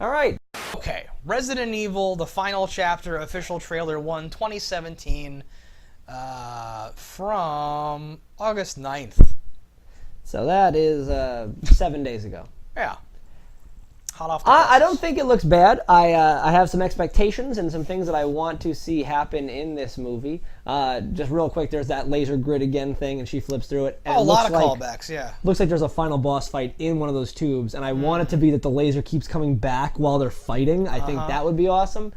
All right. Okay, Resident Evil, the final chapter, official trailer 1, 2017, from August 9th. So that is 7 days ago. Yeah. Hot off the I presses. don't think it looks bad. I have some expectations and some things that I want to see happen in this movie. Just real quick, there's that laser grid again thing, and she flips through it. And Oh, a it lot of looks callbacks, yeah. Looks like there's a final boss fight in one of those tubes, and I want it to be that the laser keeps coming back while they're fighting. I think that would be awesome.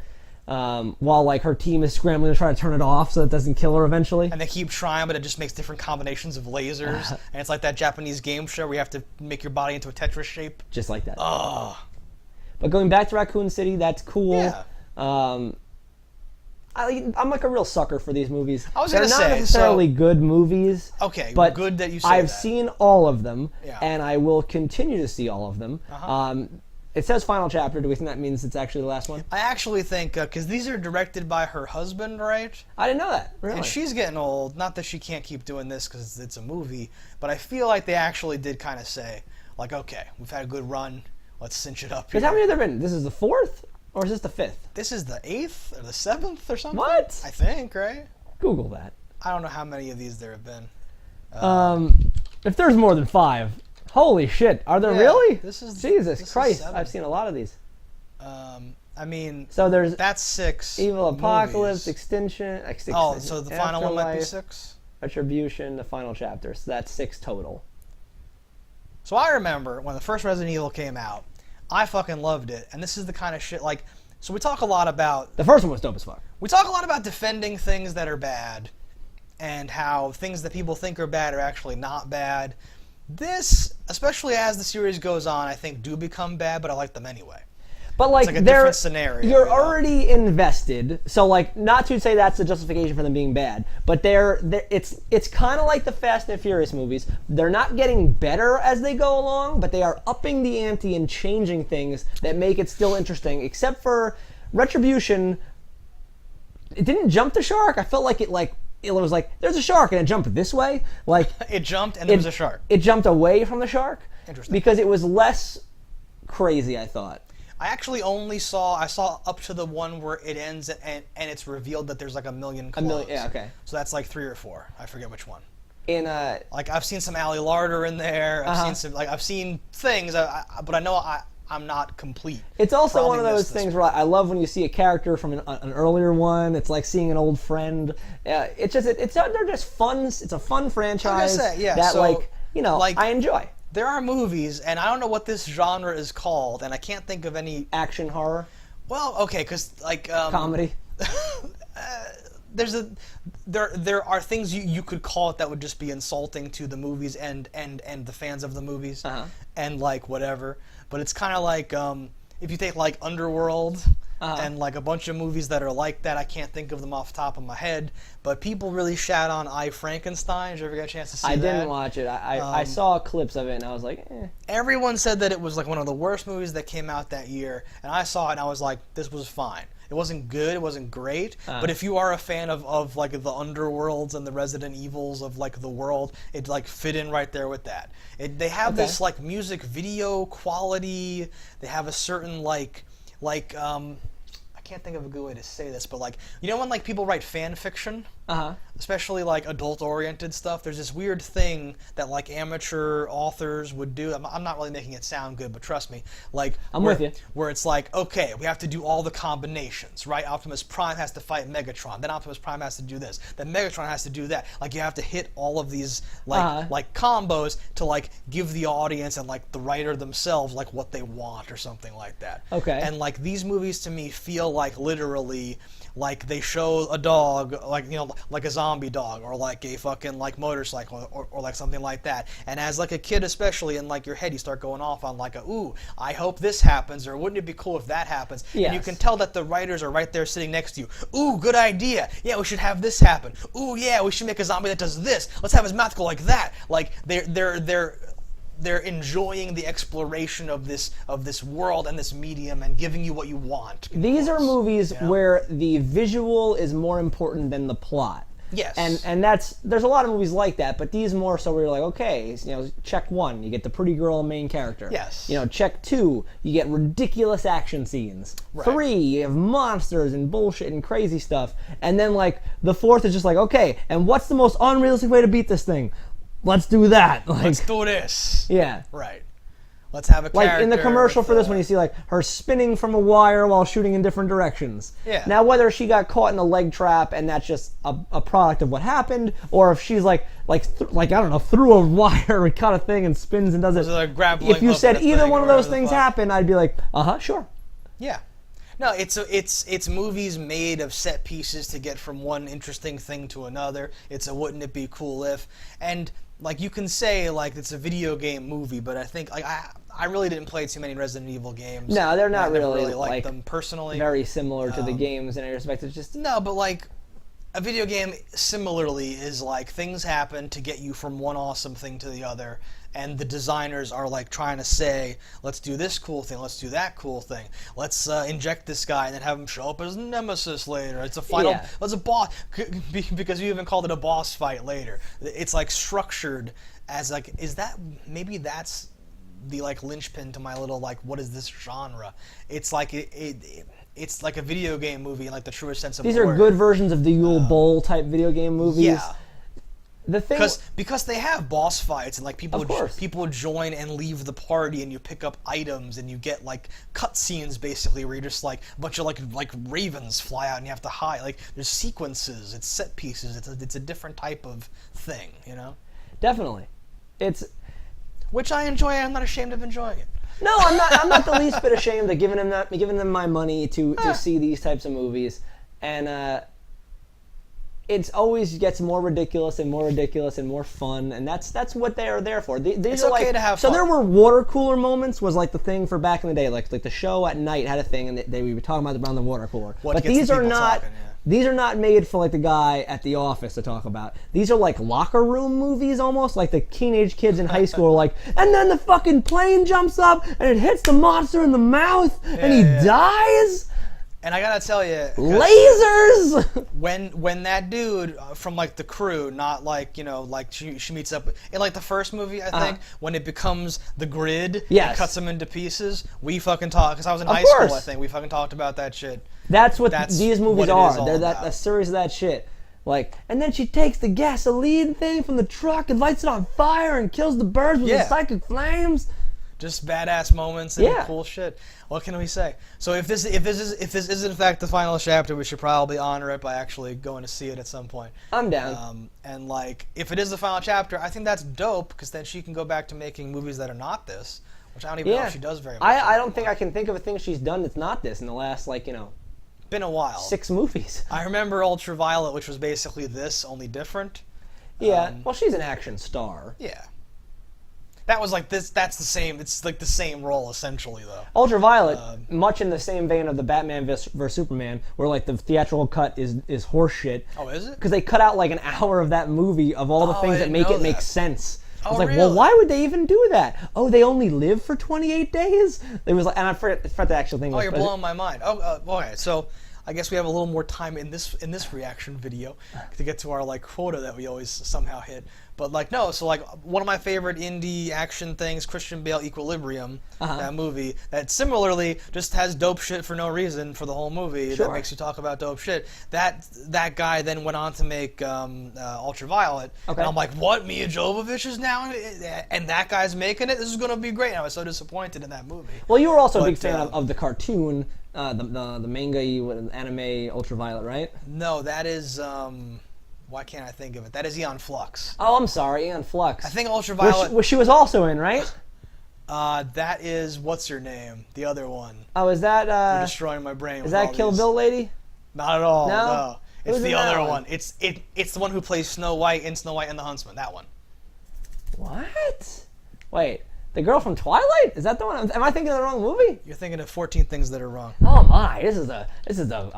While like her team is scrambling to try to turn it off so it doesn't kill her eventually. And they keep trying, but it just makes different combinations of lasers. And it's like that Japanese game show where you have to make your body into a Tetris shape. Just like that. Oh. But going back to Raccoon City, that's cool. Yeah. I'm like a real sucker for these movies. I was They're gonna not say, necessarily good movies. Okay, but good that you say I've that. seen all of them, Yeah. and I will continue to see all of them. It says final chapter. Do we think that means it's actually the last one? I actually think, because these are directed by her husband, right? I didn't know that. Really? And she's getting old. Not that she can't keep doing this because it's a movie, but I feel like they actually did kind of say, like, okay, we've had a good run. Let's cinch it up here. Because how many have there been? This is the 4th, or is this the 5th? This is the 8th or the 7th or something? What? I think, right? Google that. I don't know how many of these there have been. If there's more than 5, holy shit! Are there Yeah, really? this is- Jesus this is Christ! 7. I've seen a lot of these. I mean, So there's that's 6. Evil Apocalypse, movies. Extinction. Oh, so the final one might be Afterlife, 6? Retribution, the final chapter. So that's 6 total. So I remember when the first Resident Evil came out, I fucking loved it. And this is the kind of shit, like, so we talk a lot about The first one was dope as fuck. defending things that are bad and how things that people think are bad are actually not bad. This, especially as the series goes on, I think do become bad, but I like them anyway. But like, like a they're different scenario, you're you know? already invested. So like, not to say that's the justification for them being bad, but it's kind of like the Fast and Furious movies. They're not getting better as they go along, but they are upping the ante and changing things that make it still interesting. Except for Retribution, it didn't jump the shark. I felt like it was like there's a shark and it jumped this way. Like It jumped and there was a shark. It jumped away from the shark. Interesting. Because it was less crazy, I thought. I actually only saw up to the one where it ends and it's revealed that there's like a million clones. Yeah, okay. So that's like 3 or 4. I forget which one. In Like I've seen some Ali Larder in there. I've seen things, but I know I'm not complete. It's also Probably one of those missed this things where I love when you see a character from an earlier one. It's like seeing an old friend. It's they're just fun. It's a fun franchise say, yeah, that so, like I enjoy. There are movies, and I don't know what this genre is called, and I can't think of any. Action horror, Well, okay, because like comedy. there are things you could call it that would just be insulting to the movies and the fans of the movies and like whatever. But it's kind of like if you take like Underworld and like a bunch of movies that are like that. I can't think of them off the top of my head, but people really shat on I, Frankenstein. Did you ever get a chance to see that? I didn't watch it. I saw clips of it and I was like, eh. Everyone said that it was like one of the worst movies that came out that year, and I saw it and I was like, this was fine. It wasn't good, it wasn't great, but if you are a fan of like the Underworlds and the Resident Evils of like the world, it like fit in right there with that. They have this like music video quality. They have a certain like I can't think of a good way to say this, but like, you know when like people write fan fiction, especially like adult-oriented stuff, there's this weird thing that like amateur authors would do. I'm not really making it sound good, but trust me, like I'm with you. Where it's like, okay, we have to do all the combinations, right? Optimus Prime has to fight Megatron, then Optimus Prime has to do this, then Megatron has to do that. Like you have to hit all of these like combos to like give the audience and like the writer themselves like what they want or something like that. Okay. And like these movies to me feel like literally like they show a dog, like, you know, like a zombie dog, or like a fucking like motorcycle, or like something like that. And as like a kid especially, in like your head you start going off on like ooh, I hope this happens, or wouldn't it be cool if that happens? Yes. And you can tell that the writers are right there sitting next to you. Ooh, good idea. Yeah, we should have this happen. Ooh, yeah, we should make a zombie that does this. Let's have his mouth go like that. Like they're enjoying the exploration of this world and this medium and giving you what you want. These are movies where the visual is more important than the plot. Yes. And there's a lot of movies like that, but these more so where you're like, okay, check 1, you get the pretty girl main character. Yes. Check 2, you get ridiculous action scenes. Right. 3, you have monsters and bullshit and crazy stuff. And then like the 4th is just like, okay, and what's the most unrealistic way to beat this thing? Let's do that. Like, Let's do this. yeah. Right. Let's have a character. Like in the commercial with, for this one, you see like her spinning from a wire while shooting in different directions. Yeah. Now whether she got caught in a leg trap and that's just a product of what happened, or if she's like I don't know, through a wire and cut a thing and spins and does it. Like grappling if you hook said and a either thing one or of those whatever the things fuck. happened, I'd be like, sure. Yeah. No, it's movies made of set pieces to get from one interesting thing to another. It's a wouldn't it be cool if, and like you can say like it's a video game movie, but I think like I really didn't play too many Resident Evil games. No, they're not I never really liked like them personally. Very similar to the games in any respect. It's just No, but like a video game similarly is like things happen to get you from one awesome thing to the other, and the designers are like trying to say, let's do this cool thing, let's do that cool thing, let's inject this guy and then have him show up as Nemesis later. It's a final, Yeah. it's a boss, because you even called it a boss fight later. It's like structured as like, maybe that's the like linchpin to my little like, what is this genre? It's like it's like a video game movie in like the truest sense of the these word. are good versions of the Yule Bowl type video game movies. Yeah. The thing Because they have boss fights and like people Of course. people join and leave the party and you pick up items and you get like cutscenes basically where you're just like a bunch of like ravens fly out and you have to hide. Like there's sequences, it's set pieces, it's a different type of thing, you know? definitely. It's Which I enjoy. I'm not ashamed of enjoying it. No, I'm not the least bit ashamed of giving them my money to see these types of movies, and it's always gets more ridiculous and more ridiculous and more fun, and that's what they are there for. These It's are okay like, to have so fun. there were water cooler moments was like the thing for back in the day, like the show at night had a thing, and we were talking about around the water cooler. What But gets the these are people not. talking, yeah. These are not made for like the guy at the office to talk about. These are like locker room movies almost, like the teenage kids in high school are like, and then the fucking plane jumps up and it hits the monster in the mouth and he yeah. dies. And I gotta tell you, Lasers! when that dude from like the crew, not like like she meets up in like the first movie, I think when it becomes the grid, Yes. and cuts him into pieces. We fucking talk because I was in Of high school. course. I think we fucking talked about that shit. That's what That's these what movies it are. is all They're about. a series of that shit. Like, and then she takes the gasoline thing from the truck and lights it on fire and kills the birds with the Yeah. psychic flames. Just badass moments and Yeah. cool shit. What can we say? So if this is in fact the final chapter, we should probably honor it by actually going to see it at some point. I'm down. And like, if it is the final chapter, I think that's dope because then she can go back to making movies that are not this, which I don't even know if she does very much. I don't think I can think of a thing she's done that's not this in the last Been a while. 6 movies. I remember Ultraviolet, which was basically this, only different. Yeah, well, she's an action star. Yeah. That was like this. That's the same. It's like the same role essentially, though. Ultraviolet, much in the same vein of the Batman vs Superman, where like the theatrical cut is horseshit. Oh, is it? Because they cut out like an hour of that movie of all the Oh, things I that didn't make know it make that. sense. I was Oh, like, really? well, why would they even do that? Oh, they only live for 28 days? It was like, and I forgot the actual thing. Oh, was, you're but- blowing my mind. Oh, okay. So I guess we have a little more time in this reaction video to get to our like quota that we always somehow hit. But like no, so like one of my favorite indie action things, Christian Bale Equilibrium, that movie that similarly just has dope shit for no reason for the whole movie Sure. that makes you talk about dope shit. That guy then went on to make Ultraviolet, Okay. and I'm like, what? Mia Jovovich is now, and that guy's making it. This is gonna be great. And I was so disappointed in that movie. Well, you were also a big But, fan of the cartoon, the manga, anime Ultraviolet, right? No, that is why can't I think of it? That is Aeon Flux. Oh, I'm sorry, Aeon Flux. I think Ultraviolet. Which she was also in, right? That is what's her name? The other one. Oh, is that You're destroying my brain. is with that all Kill these. Bill lady? Not at all. No? No. It's Who's the in that other one? one. It's the one who plays Snow White in Snow White and the Huntsman. That one. What? Wait, the girl from Twilight? Is that the one? Am I thinking of the wrong movie? You're thinking of 14 things that are wrong. Oh my! This is a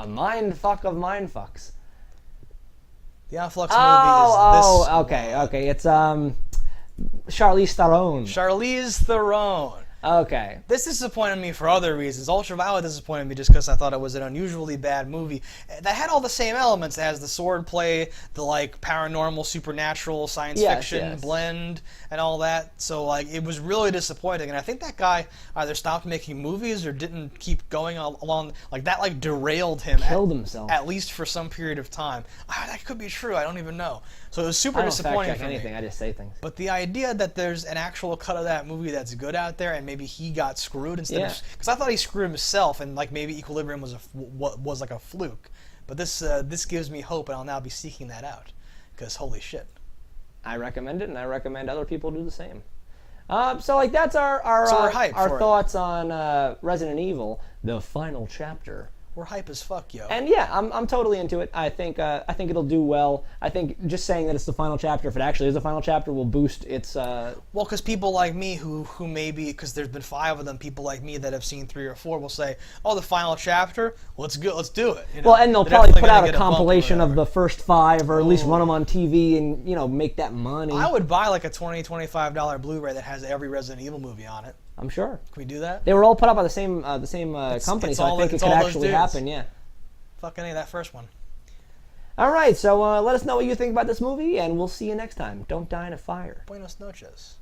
mind fuck of mind fucks. The Aeon Flux movie is this. Okay. It's Charlize Theron. Charlize Theron. Okay. This disappointed me for other reasons. Ultraviolet disappointed me just because I thought it was an unusually bad movie that had all the same elements. It has the sword play, the like paranormal, supernatural, science fiction blend, and all that. So like it was really disappointing. And I think that guy either stopped making movies or didn't keep going along. Like that like derailed him. Killed himself. At least for some period of time. That could be true. I don't even know. So it was super disappointing I don't fact check for anything. me. I just say things. But the idea that there's an actual cut of that movie that's good out there, and maybe he got screwed instead of, because I thought he screwed himself, and like maybe Equilibrium was like a fluke. But this gives me hope, and I'll now be seeking that out, because holy shit. I recommend it, and I recommend other people do the same. So like that's our thoughts on Resident Evil, the final chapter. We're hype as fuck, yo. And yeah, I'm totally into it. I think it'll do well. I think just saying that it's the final chapter, if it actually is the final chapter, will boost its. Well, because people like me who maybe, because there's been 5 of them, people like me that have seen 3 or 4 will say, "Oh, the final chapter, let's do it." You know? Well, and they'll probably put out a compilation of the first 5, or at least run them on TV, and make that money. I would buy like a $20-$25 Blu-ray that has every Resident Evil movie on it. I'm sure. Can we do that? They were all put up by the same company, so I think it could actually happen. Yeah. Fucking that first one. All right, so let us know what you think about this movie, and we'll see you next time. Don't die in a fire. Buenos noches.